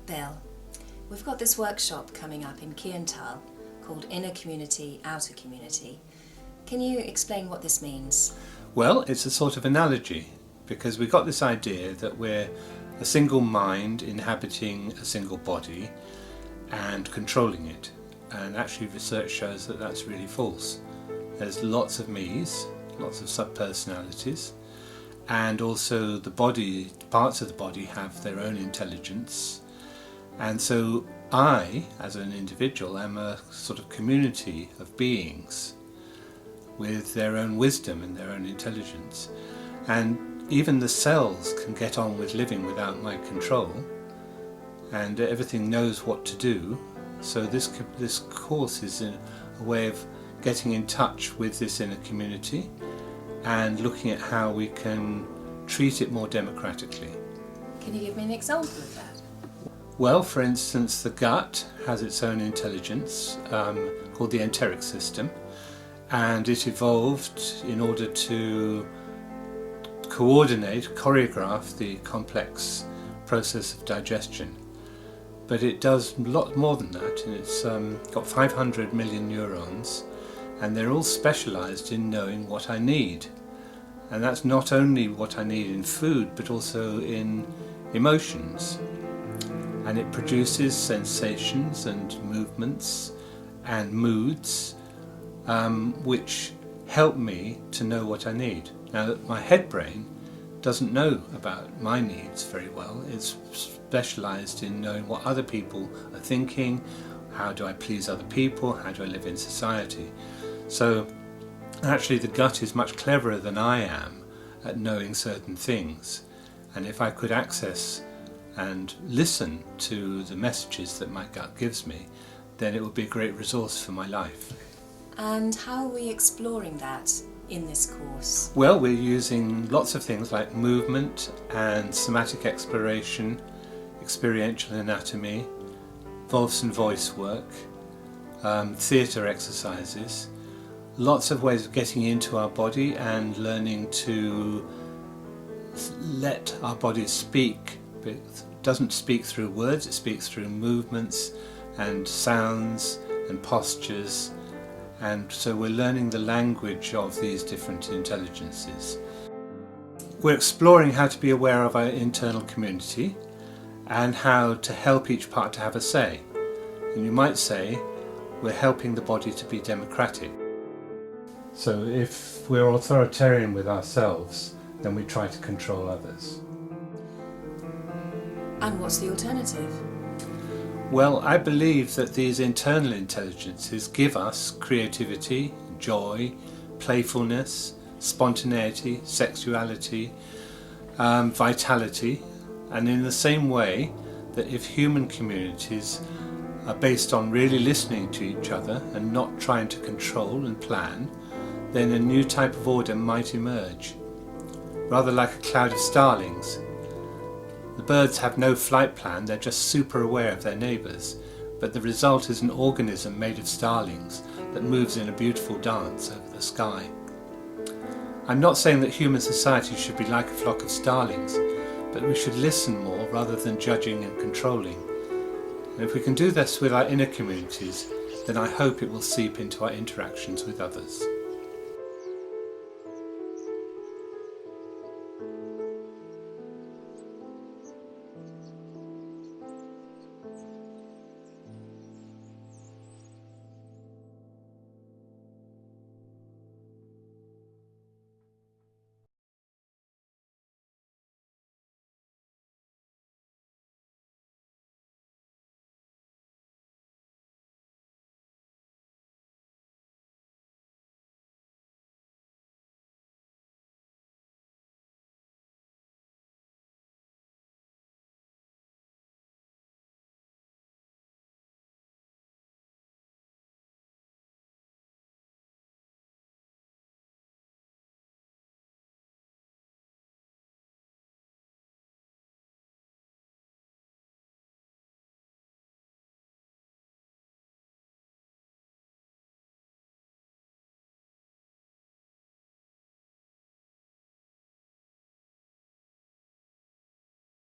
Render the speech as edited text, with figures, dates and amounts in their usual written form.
Bill, we've got this workshop coming up in Kiental called Inner Community, Outer Community. Can you explain what this means? Well, it's a sort of analogy, because we've got this idea that we're a single mind inhabiting a single body and controlling it. And actually research shows that that's really false. There's lots of me's, lots of subpersonalities, and also the body, parts of the body have their own intelligence. And so I, as an individual, am a sort of community of beings with their own wisdom and their own intelligence. And even the cells can get on with living without my control, and everything knows what to do. So this course is a way of getting in touch with this inner community and looking at how we can treat it more democratically. Can you give me an example of that? Well, for instance, the gut has its own intelligence called the enteric system, and it evolved in order to choreograph the complex process of digestion. But it does a lot more than that, and it's got 500 million neurons, and they're all specialised in knowing what I need. And that's not only what I need in food, but also in emotions. And it produces sensations and movements and moods which help me to know what I need. Now, my head brain doesn't know about my needs very well. It's specialised in knowing what other people are thinking, how do I please other people, how do I live in society. So actually the gut is much cleverer than I am at knowing certain things, and if I could access and listen to the messages that my gut gives me, then it would be a great resource for my life. And how are we exploring that in this course? Well, we're using lots of things like movement and somatic exploration, experiential anatomy, voice and voice work, theatre exercises, lots of ways of getting into our body and learning to let our body speak. It doesn't speak through words, it speaks through movements and sounds and postures, and so we're learning the language of these different intelligences. We're exploring how to be aware of our internal community and how to help each part to have a say. And you might say we're helping the body to be democratic. So if we're authoritarian with ourselves, then we try to control others. And what's the alternative? Well, I believe that these internal intelligences give us creativity, joy, playfulness, spontaneity, sexuality, vitality, and in the same way that if human communities are based on really listening to each other and not trying to control and plan, then a new type of order might emerge, rather like a cloud of starlings. The birds have no flight plan, they're just super aware of their neighbours, but the result is an organism made of starlings that moves in a beautiful dance over the sky. I'm not saying that human society should be like a flock of starlings, but we should listen more rather than judging and controlling. And if we can do this with our inner communities, then I hope it will seep into our interactions with others.